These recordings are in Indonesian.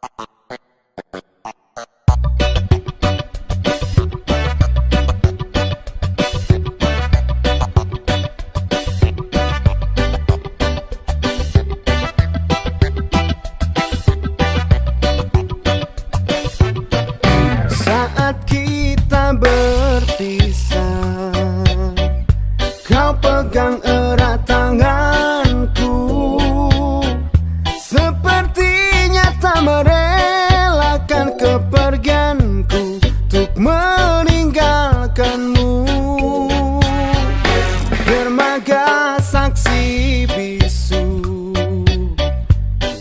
Saat kita berpisah, kau pegang erat tanganku, sepertinya tak merelakan kepergianku untuk meninggalkanmu. Dermaga saksi bisu,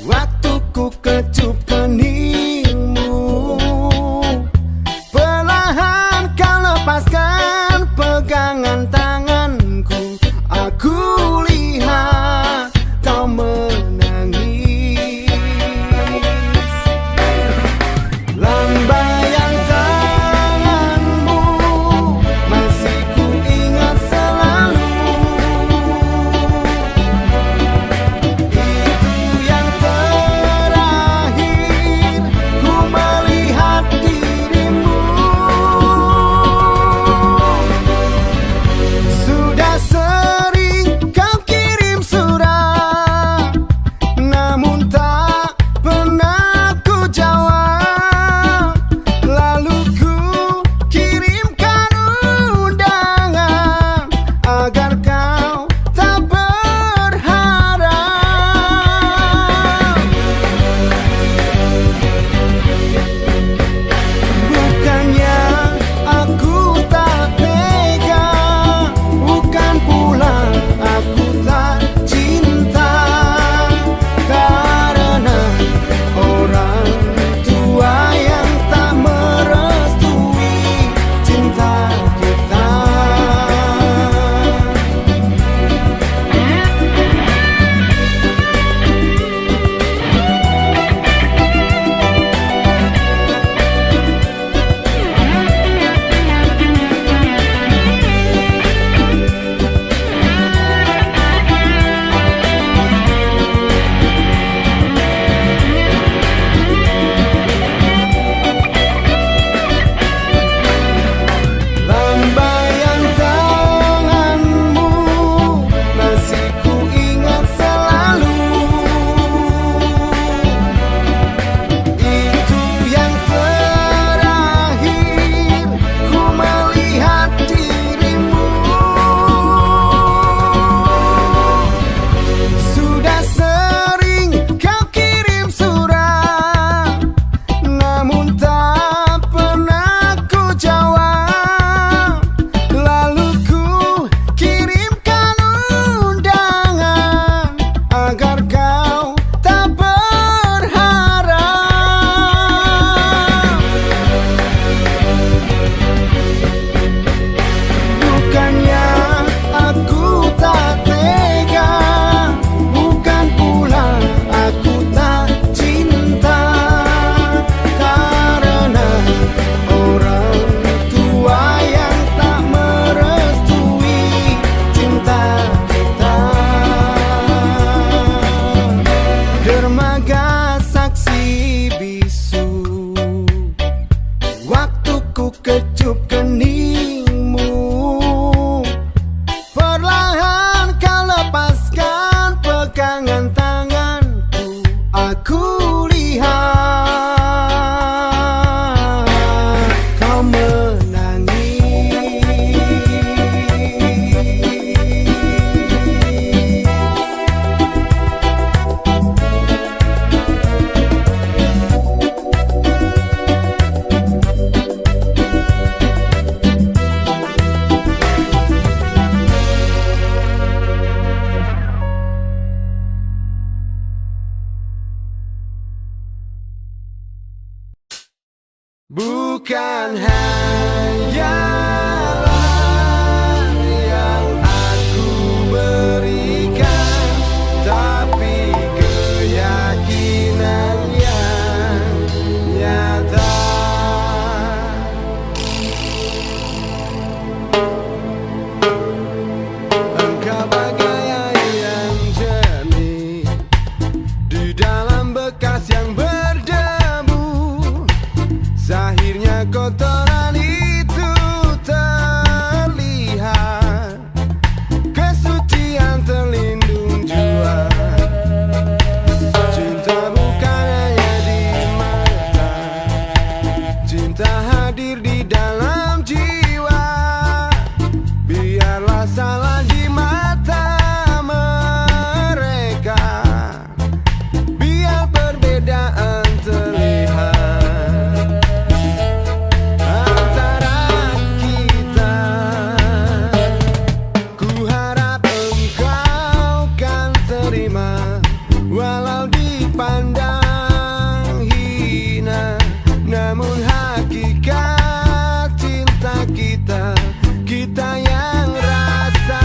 waktuku kecup keningmu. Perlahan kau lepaskan pegangan tanganku, aku lihat kau menangis. Lambaian tanganmu masih ku ingat selalu. Itu yang terakhir ku melihat dirimu. Sudah sering kau kirim surat, namun tak pernah ku jawab. Lalu ku kirimkan undangan agar kau tak berharap. Bukannya aku tak tega, bukan pula aku tak cinta, karena orang tua yang tak merestui cinta kita. Lambaian tanganmu masih ku ingat selalu. Itu yang terakhir ku melihat dirimu. Sudah sering kau kirim surat, namun tak pernah ku jawab. Lalu ku kirimkan undangan agar kau tak berharap. Bukannya aku tak tega, bukan pula aku tak cinta, karena orang tua yang tak merestui cinta kita. Dermaga saksi bisu, waktuku kecup keningmu. Perlahan kau lepaskan pegangan tanganku, aku lihat kau menangis. Bukan hanyalah yang aku berikan, tapi keyakinan yang nyata. Engkau bagai air yang jernih di dalam bekas yang berderi. walau dipandang hina, namun hakikat cinta kita, kita yang rasa.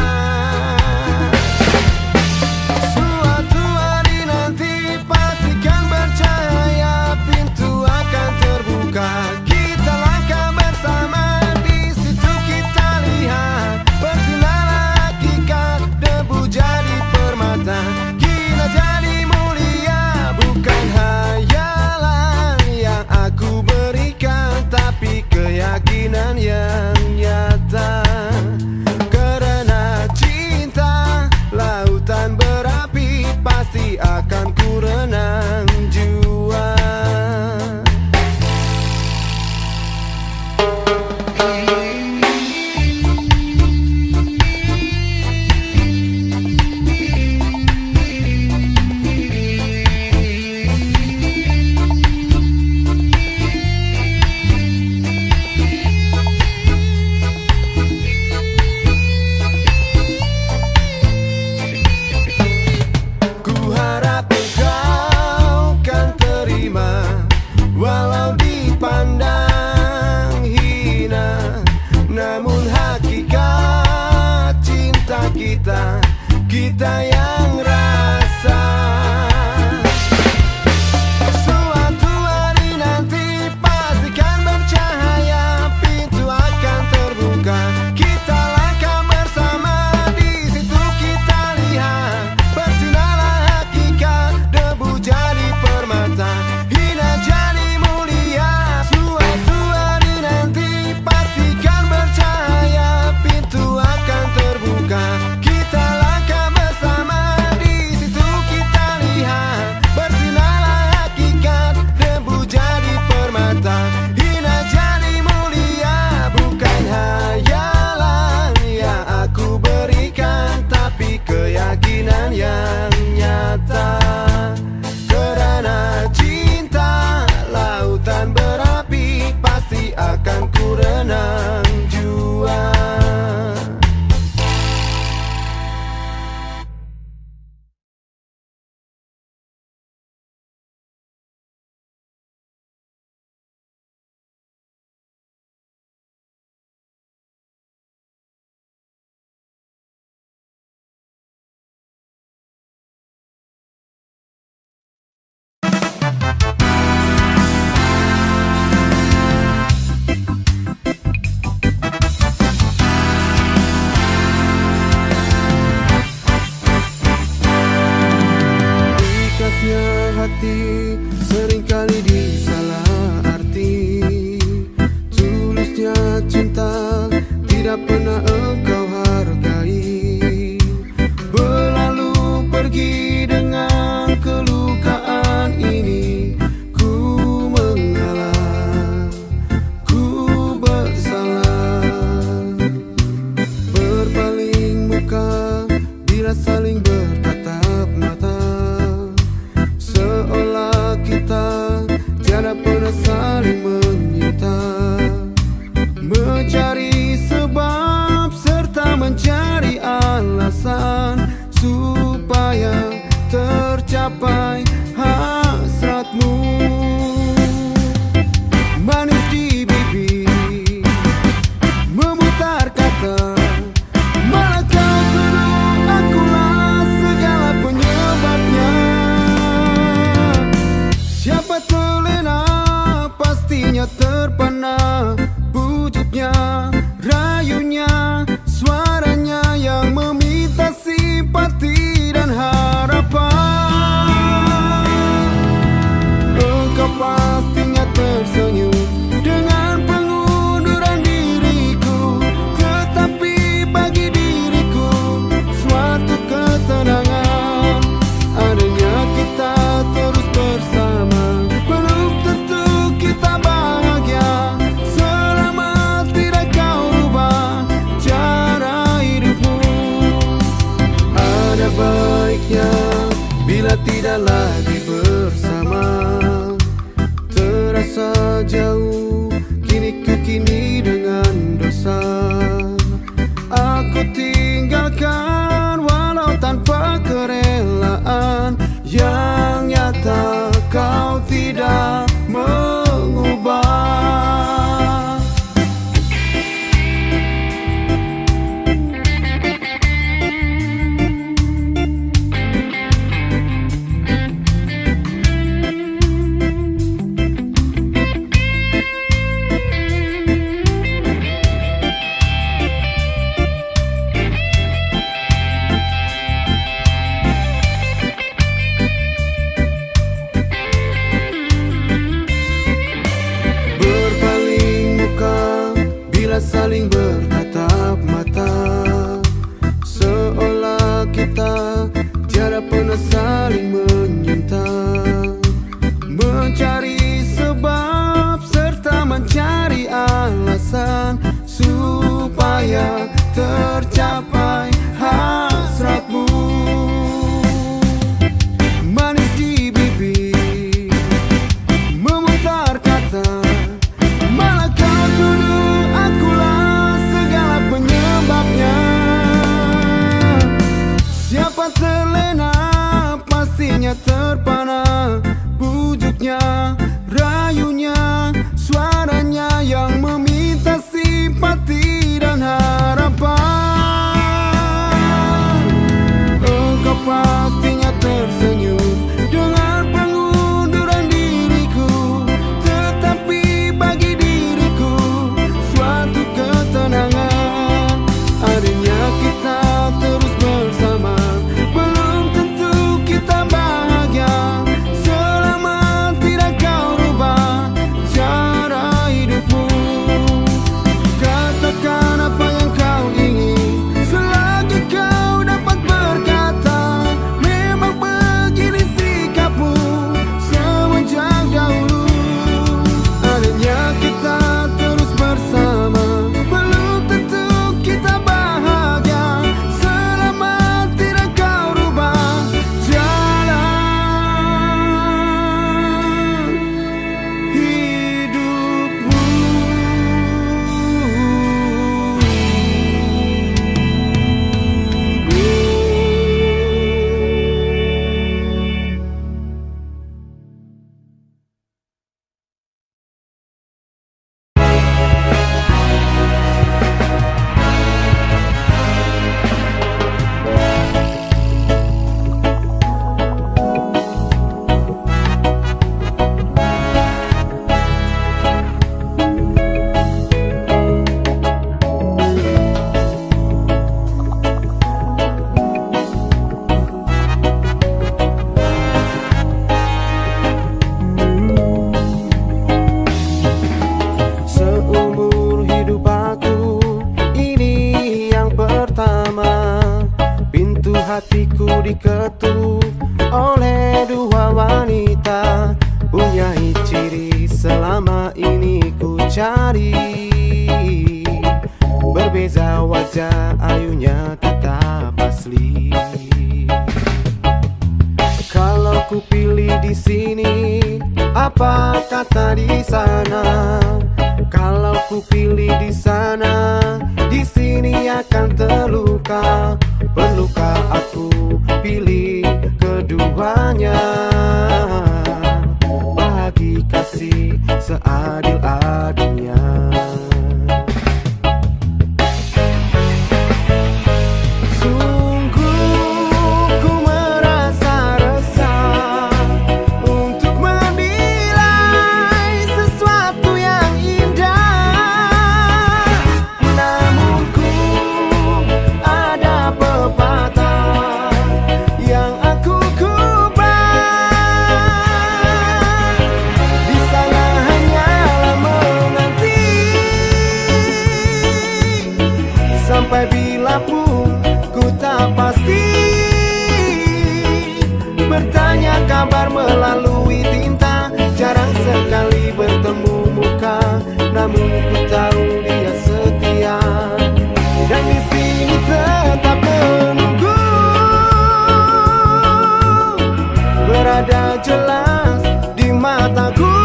Suatu hari nanti pastikan bercahaya, pintu akan terbuka, kita langkah bersama. Di situ kita lihat bersinar hakikat, debu jadi permata, kita jadi mulia. Bukan hayalan yang aku berikan, tapi keyakinan yang nyata. Karena cinta lautan berapi, pasti akan ku renang jua. Ku harap engkau kan terima, walau dipandang hina, namun hakikat cinta kita, kita yang rasa. Suatu hari nanti pastikan bercahaya, pintu akan terbuka, kita langkah bersama. Di situ kita lihat bersinarlah hakikat, debu jadi permata, hina jadi mulia. Suatu hari nanti pastikan bercahaya, pintu akan terbuka, kita langkah bersama. Di situ kita lihat bersinarlah hakikat, debu jadi permata, hina jadi mulia. Bukan hayalan yang aku berikan, tapi keyakinan yang nyata. Karena cinta lautan berapi, pasti akan ku renang jua. Ikatnya hati seringkali disalah arti, tulusnya cinta tidak pernah engkau hargai. Berlalu pergi dengan kelukaan ini, ku mengalah, ku bersalah. Berpaling muka bila saling bertatap mata, seolah kita tiada pernah saling menyinta. Mencari sebab serta mencari alasan supaya tercapai hasratmu. Manis di bibir memutar kata, malah kau tuduh akulah segala penyebabnya. Siapa terlena pastinya terpana, bujuknya, rayunya, suaranya yang meminta simpati dan harapan. Engkau pastinya tersenyum dengan pengunduran diriku, tetapi bagi diriku suatu ketenangan adanya kita terus bersama. Belum tentu kita bahagia selama tidak kau rubah cara hidupmu. Ada baiknya bila tidak lagi bersama, terasa jauh kini kekini dengan dosa. Aku tinggalkan walau tanpa kerelaan, yang saling bertatap mata, seolah kita tiada pernah saling menyinta. Mencari sebab serta mencari alasan supaya tercapai hasratmu. Manis di bibir, memutar kata, malah kau tuduh akulah segala penyebabnya. Siapa terlena pastinya terpana, bujuknya, rayunya, suaranya yang meminta simpati dan harapan. Engkau pastinya tersenyum dengan pengunduran diriku, tetapi bagi diriku suatu ketenangan adanya kita terus bersama. Belum tentu kita bahagia selama tidak kau rubah cara hidupmu. Katakan apa yang kau ingin selagi kau dapat berkata. Memang begini sikapmu semenjak dahulu. Adanya kita terus bersama, belum tentu kita bahagia selama tidak kau rubah jalan hidupmu. Seumur hidup aku ini yang pertama, pintu hatiku diketuk oleh dua wanita, punyai ciri selama ini ku cari. Berbeza wajah, ayunya tetap asli. Kalau ku pilih di sini, apa kata di sana? Kalau ku pilih di sana, di sini akan terluka. Perlukah aku pilih keduanya? Bagi kasih seadil-adilnya. Sampai bila pun ku tak pasti, bertanya kabar melalui tinta, jarang sekali bertemu muka, namun ku tahu dia setia. Dan di sini tetap menunggu, berada jelas di mataku,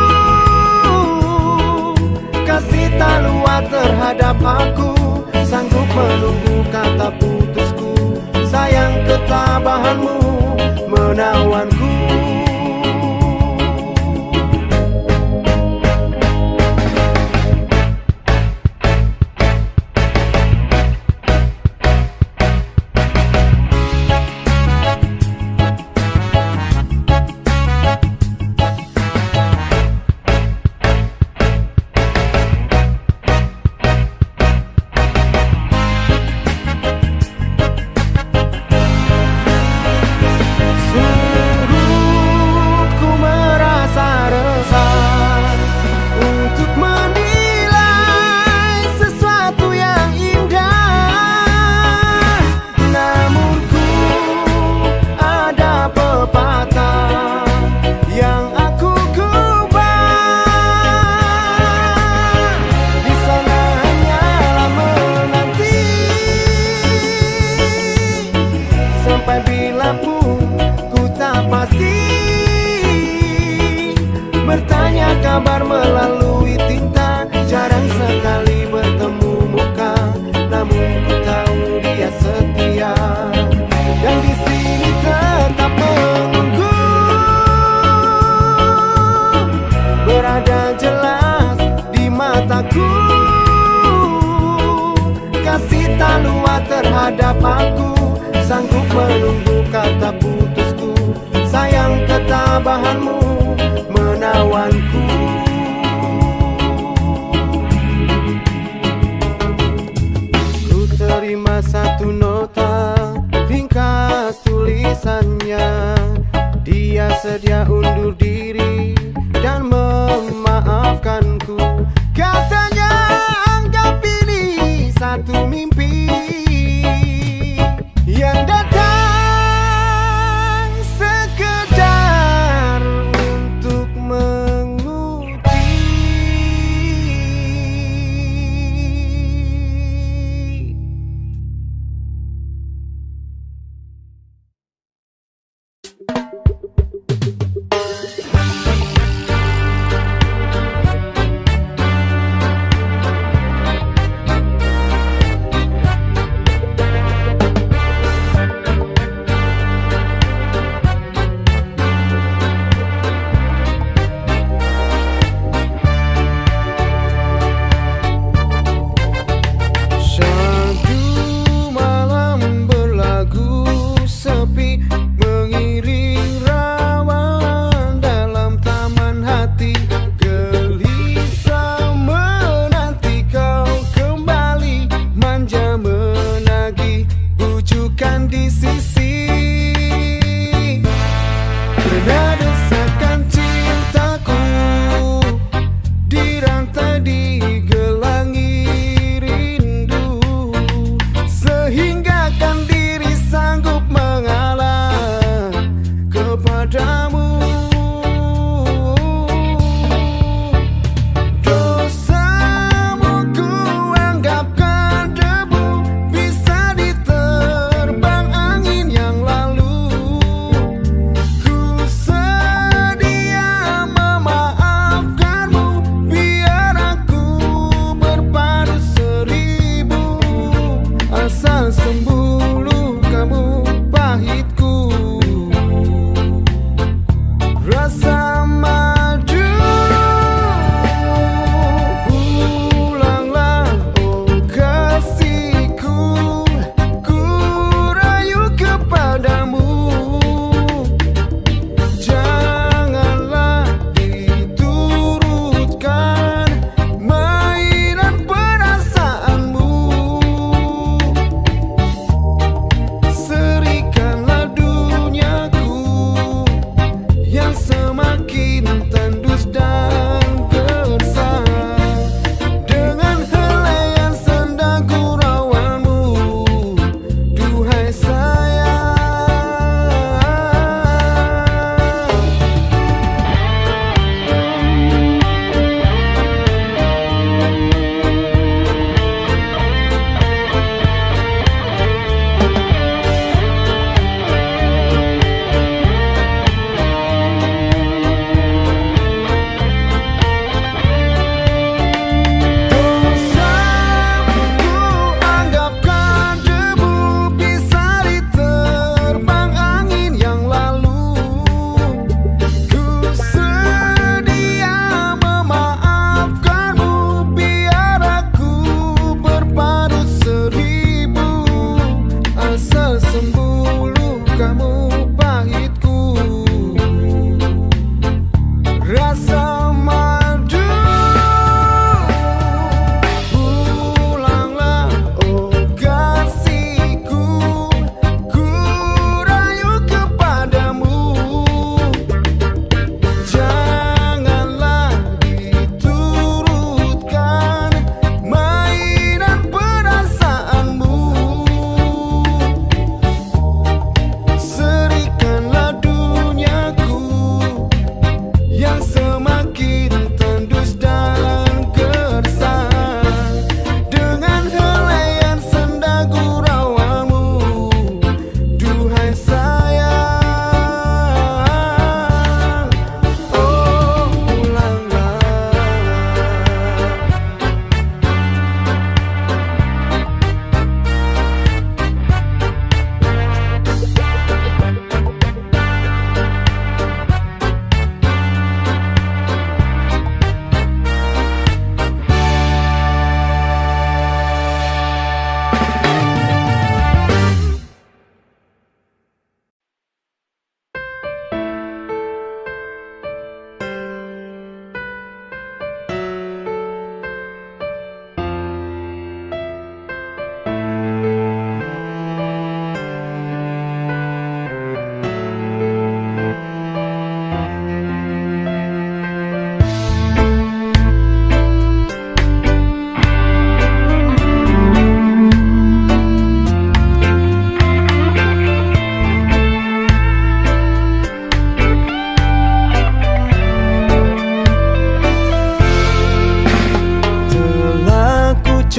kasih tak luar terhadap aku. Sanggup menunggu kata putusku, sayang ketabahanmu menawanku. Sungguh Hanya kabar melalui tinta, jarang sekali bertemu muka, namun ku tahu dia setia. Dan di sini tetap menunggu, berada jelas di mataku. Kasih tak luas terhadap aku, sanggup menunggu kata putusku. Sayang ketabahanmu menawanku. Ku terima satu nota, ringkas tulisannya. Dia sedia undur diri dan memaafkanku. Katanya anggap ini satu mimpi yang datang sekedar untuk menguji.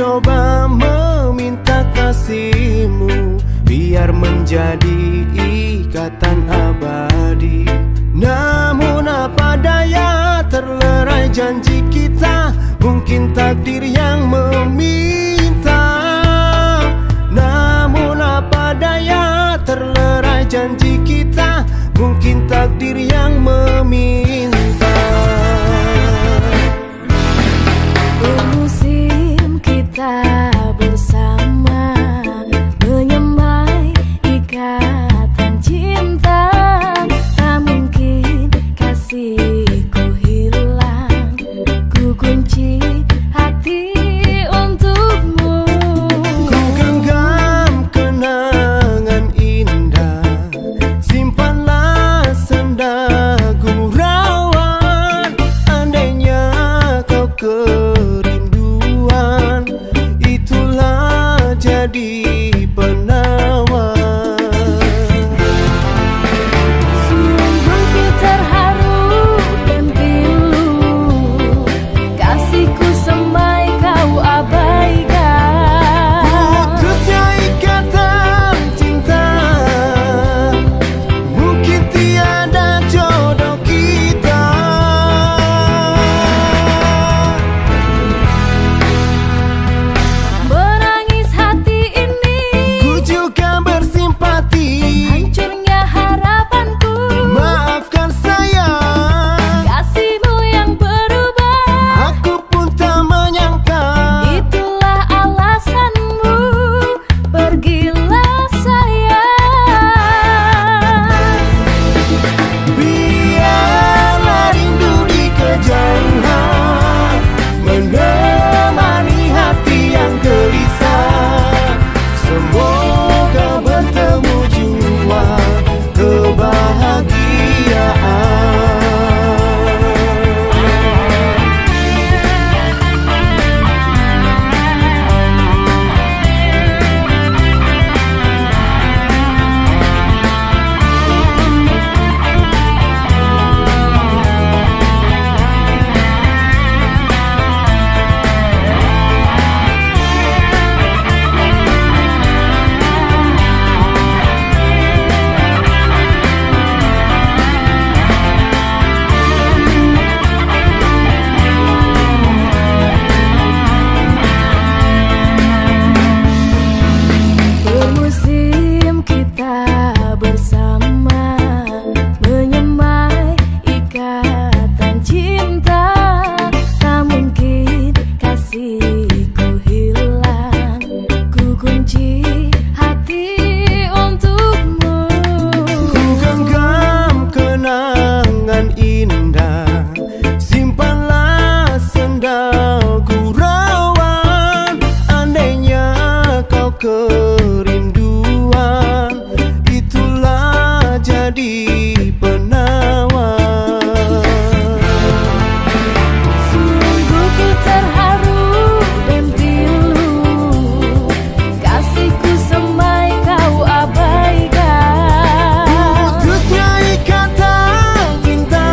coba meminta kasihmu biar menjadi ikatan abadi. Namun apa daya, terlerai janji kita, mungkin takdir yang meminta. Namun apa daya, terlerai janji kita, mungkin takdir yang meminta. Musim kita bersama menyemai ikatan cinta, tak mungkin kasihku hilang, ku kunci hati untukmu. Ku genggam kenangan indah, simpanlah senda gurauan. Andainya kau kerinduan, itulah jadi penawar. Sungguh ku terharu dan pilu, kasihku semai kau abaikan. Putusnya ikatan cinta, mungkin tiada jodoh kita. Menangis hati ini, Ku juga bersimpati, hancurnya harapanku. maafkan sayang, Kasihmu yang berubah, aku pun tak menyangka. itulah alasanmu, pergilah sayang. Biarlah rindu di kejauhan menemani hati yang gelisah. Semoga bertemu jua kebahagiaan. Bermusim kita bersama menyemai ikatan cinta, tak mungkin kasihku hilang, ku kunci hati untukmu. Ku genggam kenangan indah, simpanlah sendal gurauan. Andainya kau kerinduan, itulah jadi penawar. Sungguh ku terharu dan pilu, kasihku semai kau abaikan. Putusnya ikatan cinta,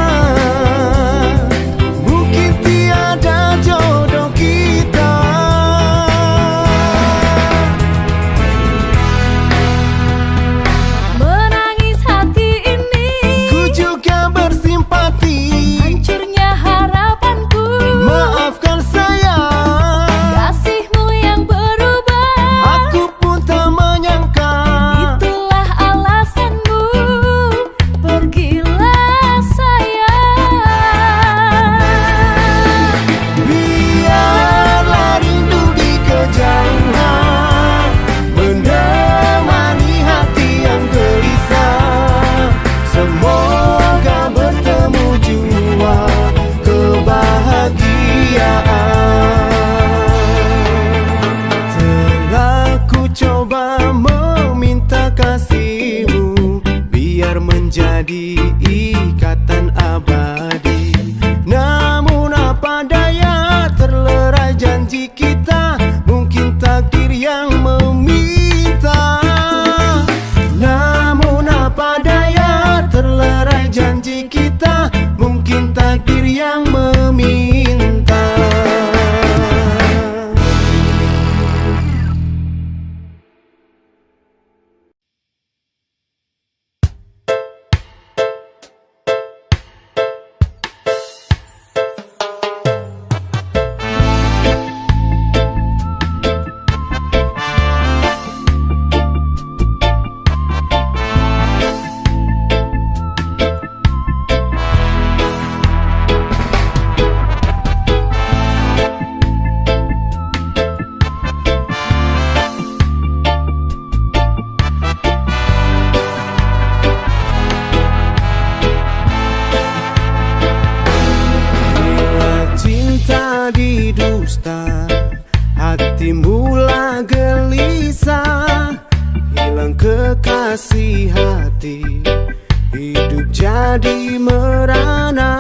jadi merana,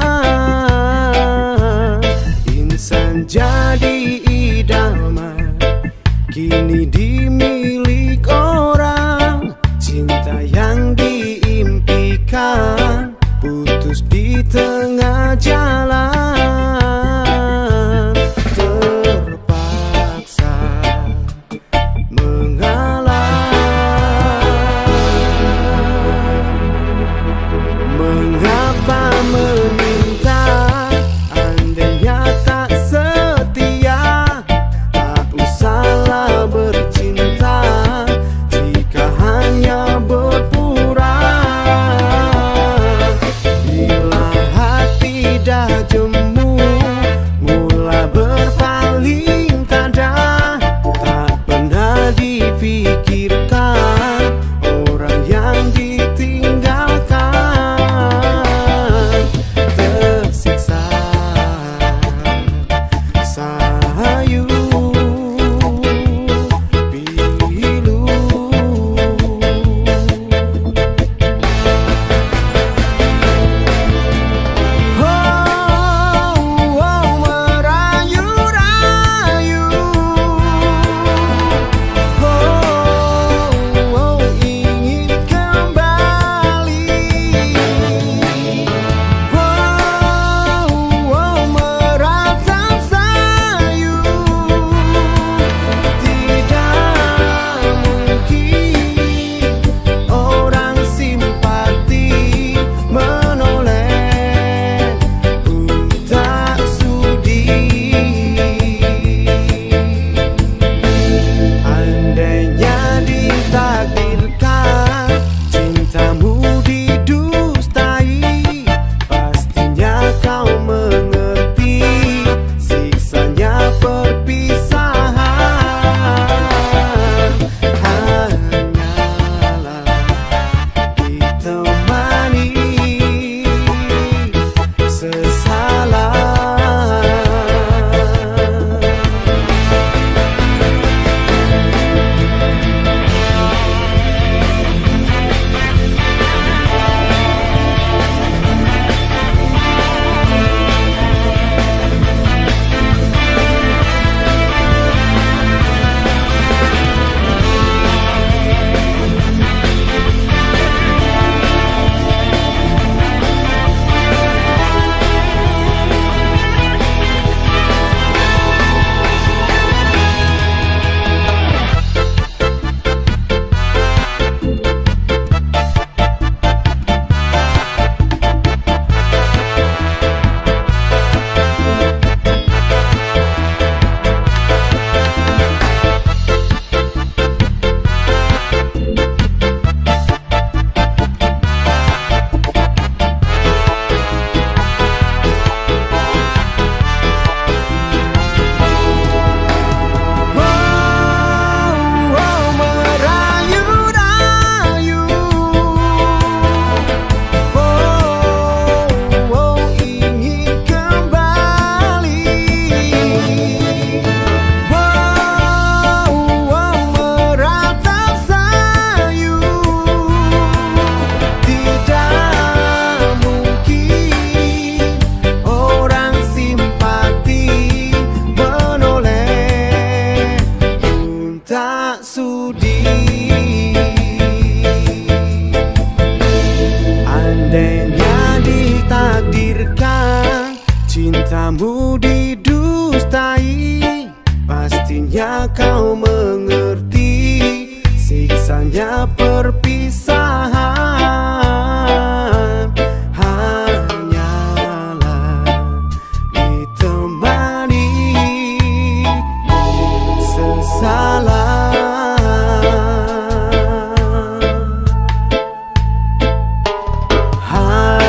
insan jadi idaman, kini dimilik orang. Cinta yang diimpikan putus di tengah jalan, terpaksa mengalah. Mengapa meminta, andainya tak setia, tak usahlah bercinta jika hanya berpura. Bila hati dah jemu, mula berpaling tada, tak pernah dipikirkan orang yang ditinggalkan. Tersiksa sayu pilu, merayu-rayu, ingin kembali, meratap sayu. Tidak mungkin orang simpati menoleh, tak sudi. Andainya ditakdirkan cintamu didustai, pastinya kau mengerti siksanya perpisahan. Hanyalah ditemani sesalah. Merayu-rayu, ingin kembali, meratap sayu. Tidak mungkin orang simpati menoleh, tak sudi. Andainya ditakdirkan cintamu didustai, pastinya kau mengerti siksanya perpisahan. Hanyalah ditemani sesalah.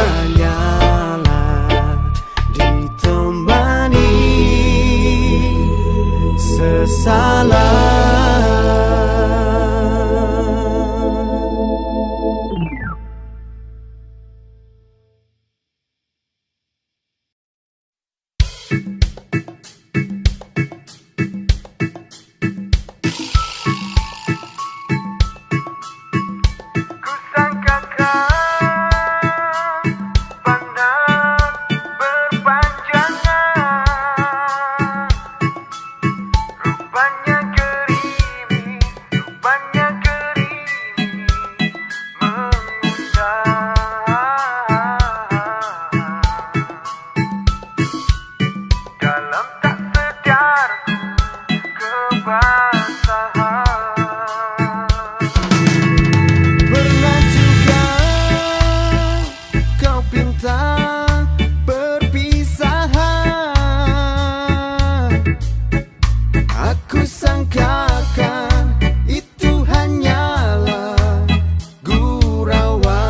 Hanyalah ditemani sesalah. dalam tak sedarku kebasahan. Pernah juga kau pinta perpisahan, aku sangkakan itu hanyalah gurauan.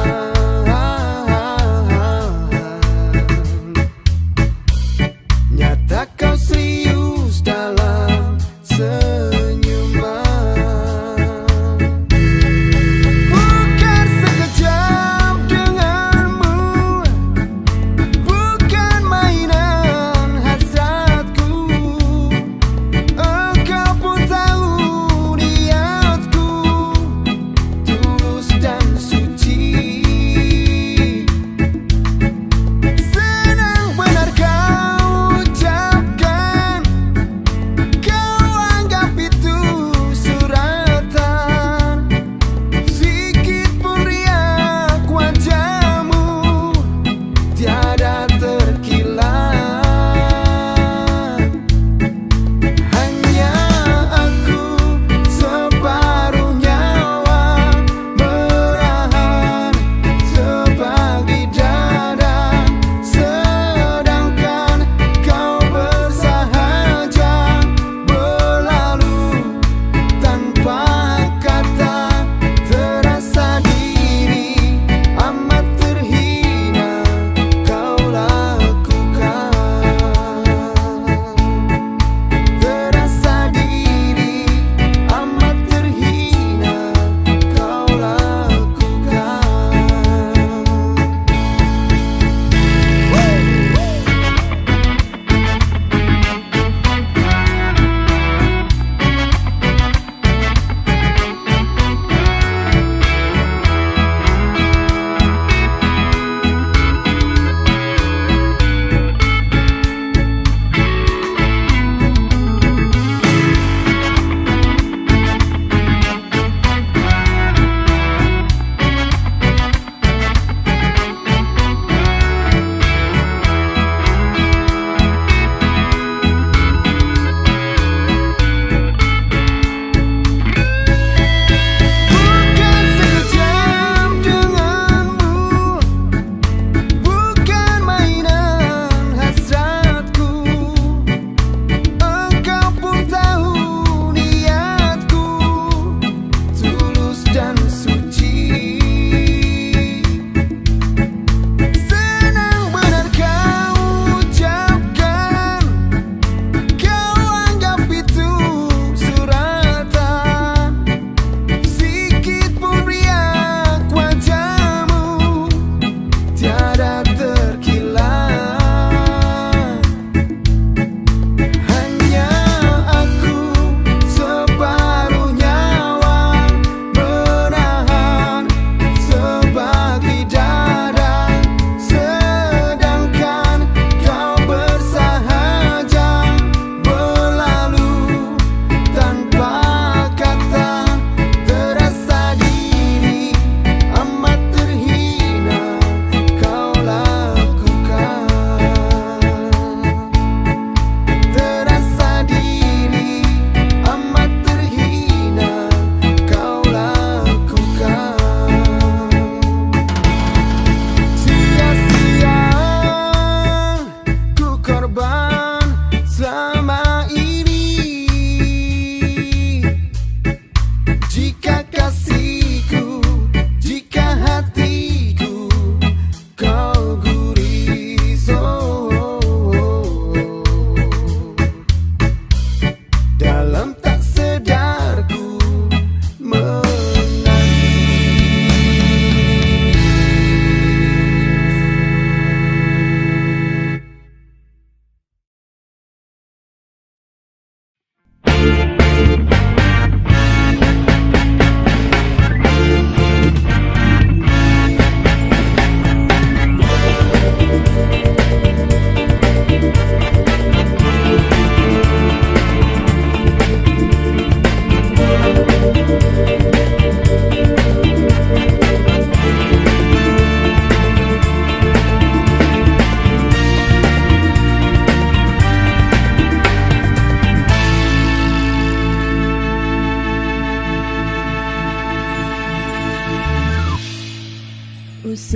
Nyata kau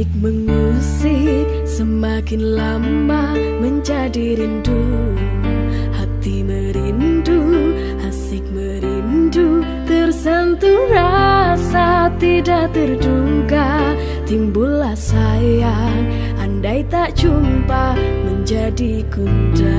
asik mengusik, semakin lama menjadi rindu. Hati merindu, asik merindu, tersentuh rasa tidak terduga. Timbullah sayang, andai tak jumpa menjadi gundah.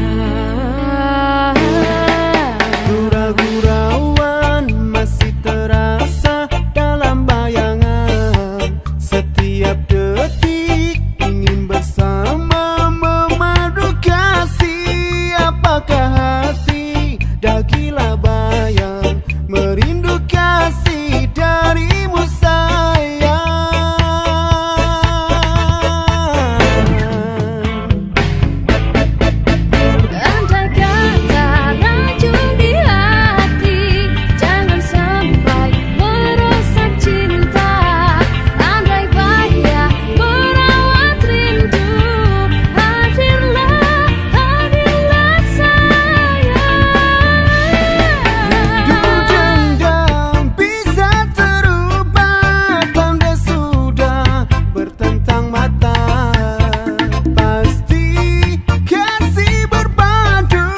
Gurau-gurauan masih terasa dalam bayangan. Setiap detik ingin bersama memadu kasih. Apakah hati dah gila bayang merindu kasih darimu sayang. Andai kata racun di hati, jangan sampai merusak cinta. Andai bahaya merawat rindu, hadirlah, hadirlah sayang. Rindu dendam bisa terubah, tanda sudah bertentang mata. Pasti kasih berpadu,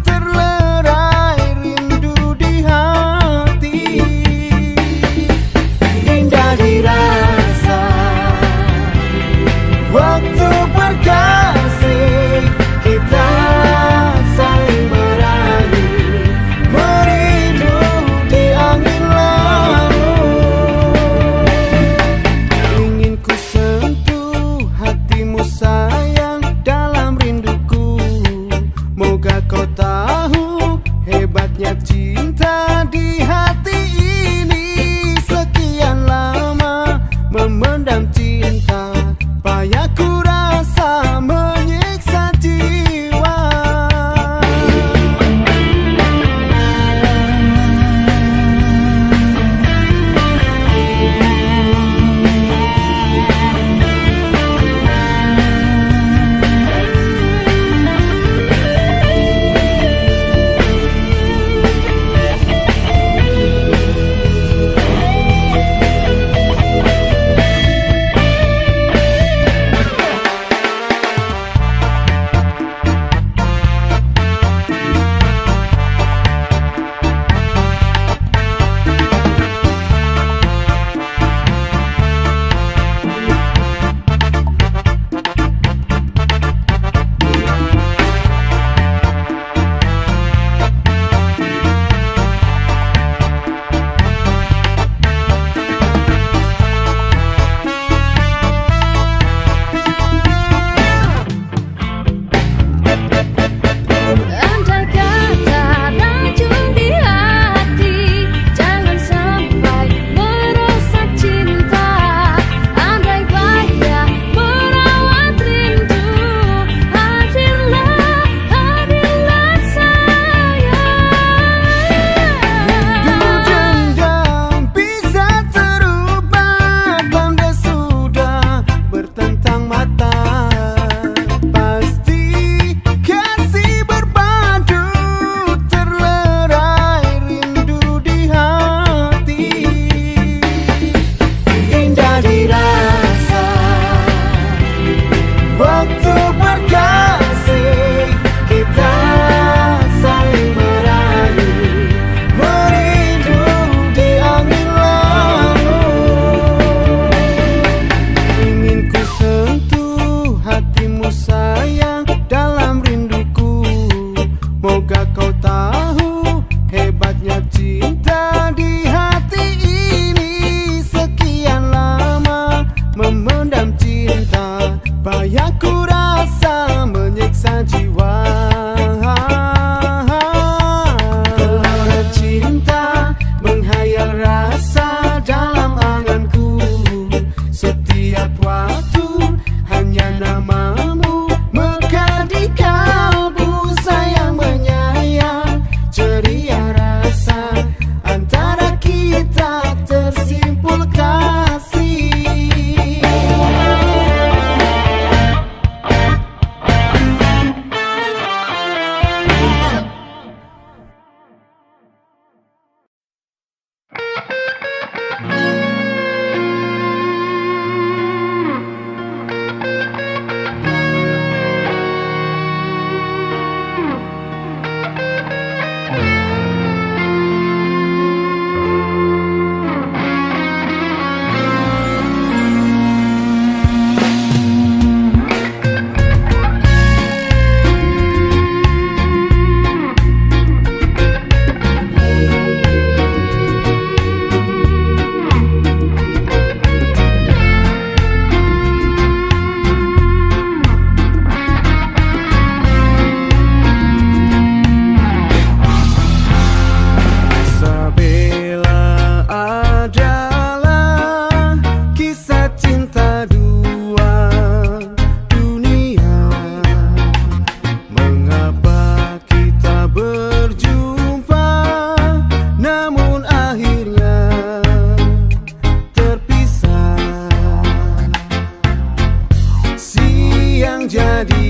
terlerai rindu di hati. Indah dirasa waktu berkasih, kita saling merayu, merindu di angin lalu. Ingin ku sentuh hatimu sayang dalam rinduku. Moga kau tahu hebatnya cinta di hati ini. Sekian lama memendam cinta, payah ku rasa menyiksa jiwa. Andai kata racun di hati, jangan sampai merusak cinta. Andai bahaya merawat rindu, hadirlah, hadirlah sayang. Rindu dendam bisa terubah, tanda sudah bertentang mata. Pasti kasih berpadu, terlerai rindu di hati. Indah dirasa waktu berkasih, kita saling merayu, merindu di angin lalu. Ingin ku sentuh hatimu sayang dalam rinduku. Moga kau tahu hebatnya cinta di hati ini. Sekian lama memendam cinta, payah ku rasa menyiksa jiwa. Gelora cinta menghayal rasa dalam anganku. Setiap waktu hanya namamu mekar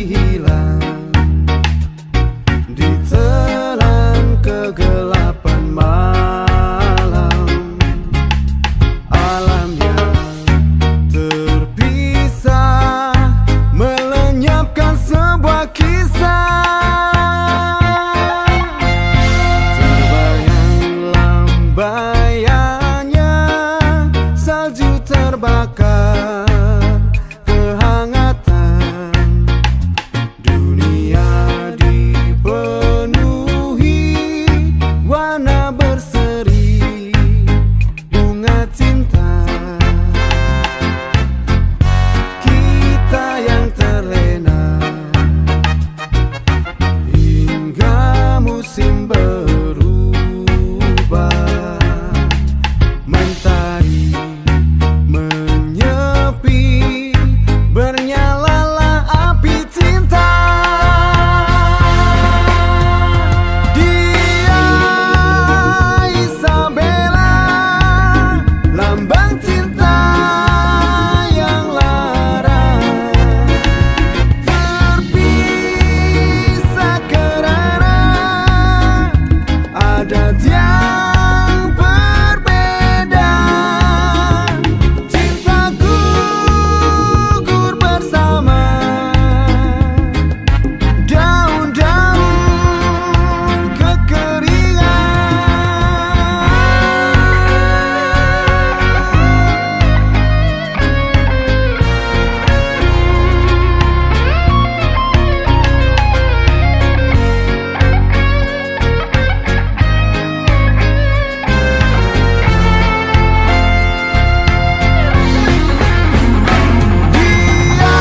hilang di telan kegelapan malam. Alam yang terpisah melenyapkan sebuah kisah. Terbayang lambayanya salju terbakar kehangatan. Dunia dipenuhi warna berseri bunga cinta. Kita yang terlena hingga musim berubah. Mentari menyepi, bernyalalah api cinta. Dia Isabella, lambang cinta yang lara, terpisah kerana adat yang berbeda. Cinta gugur bersama daun-daun Dia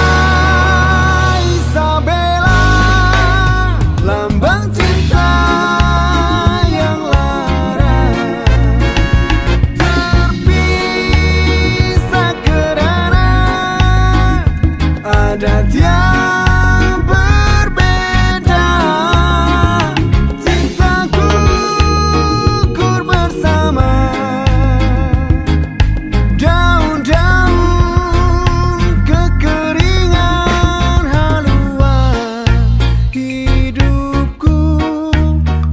Isabella, lambang cinta yang lara, terpisah kerana adat yang berbeda. Cinta gugur bersama daun-daun kekeringan. Haluan hidupku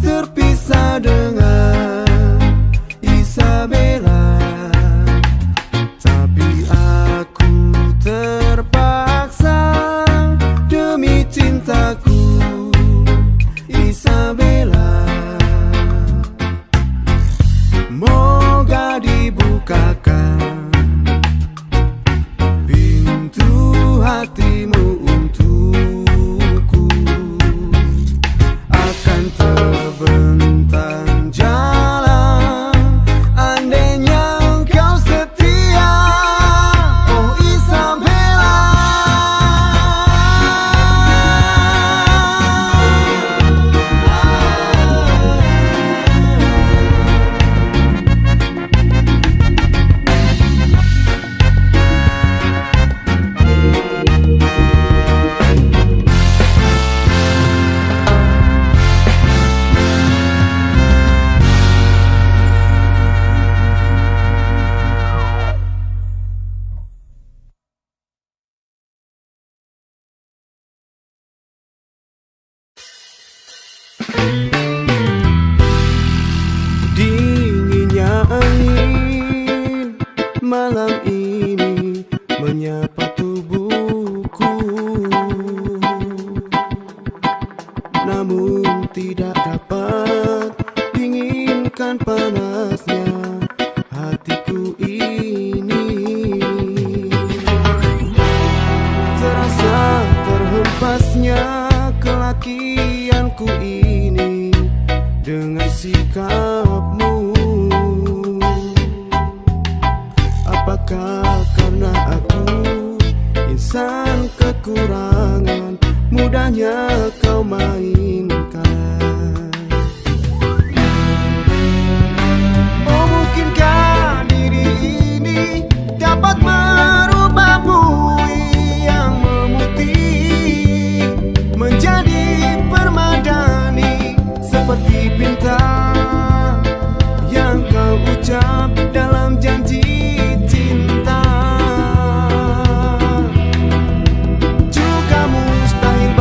terpisah dengan Isabella, tapi aku terpaksa demi cintaku Isabella. Moga dibukakan pintu hatimu untukku. Akan terbentang jalan andainya engkau setia, oh Isabella. Dinginnya angin malam ini menyapa tubuhku, namun tidak dapat dinginkan panasnya hatiku ini. Terasa terhempasnya kelakianku ini dengan sikapmu. Apakah karena aku insan kekurangan, mudahnya kau mainkan? Oh mungkinkah diri ini dapat merubah bui yang memutih menjadi permadani, seperti bintang yang kau ucap dalam janji cinta. Juga mustahil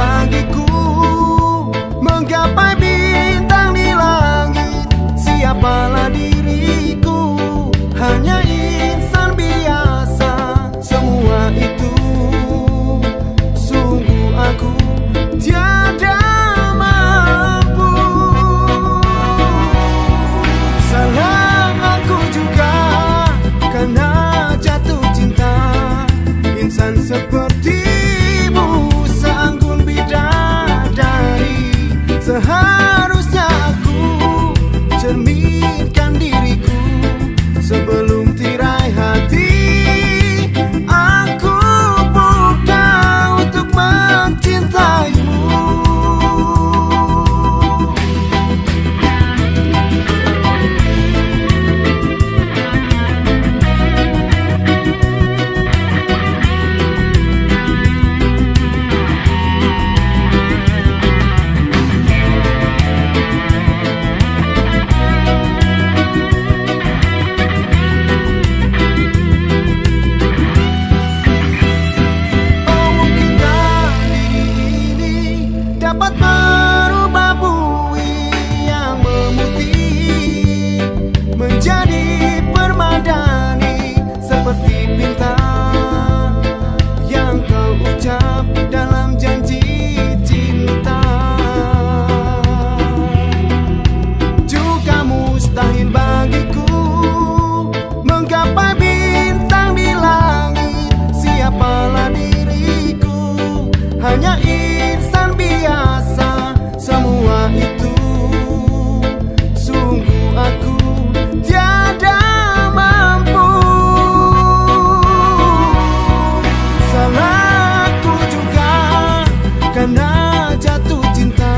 dapat merubah bui yang memutih menjadi permadani seperti bintang yang kau ucap dalam janji cinta. Juga mustahil bagiku menggapai bintang di langit. Siapalah diriku, hanya insan biasa. Semua itu sungguh aku tiada mampu. Salahku juga karena jatuh cinta.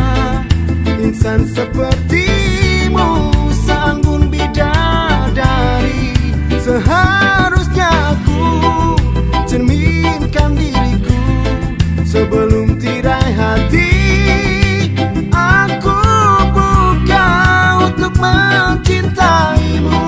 Insan sepertimu seanggun bidadari. Seharusnya aku cerminkan diriku sebelum tirai hati. Aku buka untuk mencintaimu.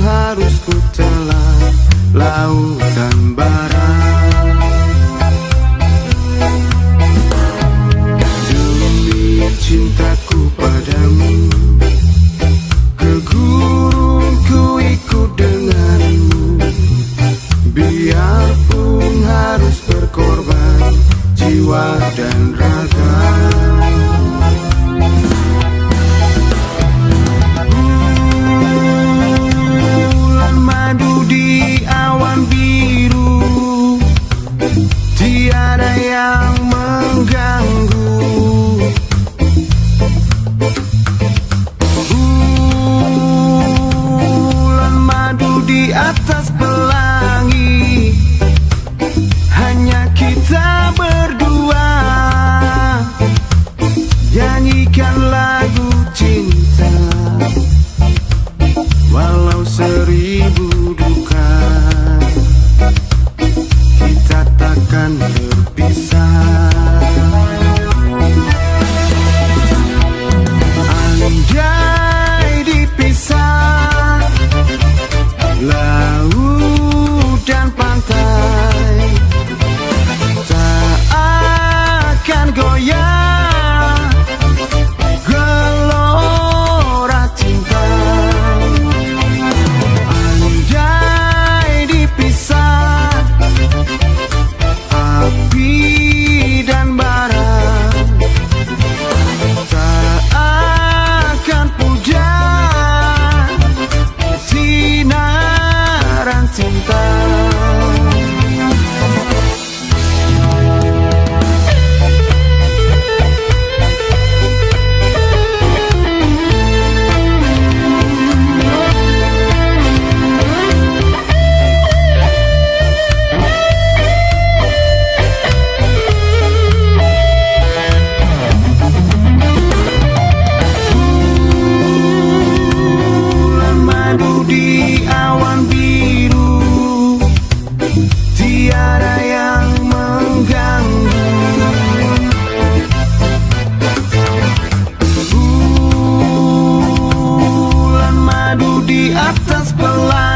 harus ku telan lautan barat. Demi cintaku padamu, ke gunung ku ikut denganmu. Biarpun harus berkorban jiwa dan raga. Bulan madu di awan biru, tiada yang mengganggu. Bulan madu di atas pelangi, hanya kita berdua. Nyanyikan lagu cinta, walau seribu duka, kita takkan terpisah. Andai dipisah laut dan pantai, tak akan goyah gelora cinta. Andai dipisah api dan bara, tak akan pudar sinaran cinta. Bulan madu di awan biru, tiada yang mengganggu. Bulan madu di atas pelangi,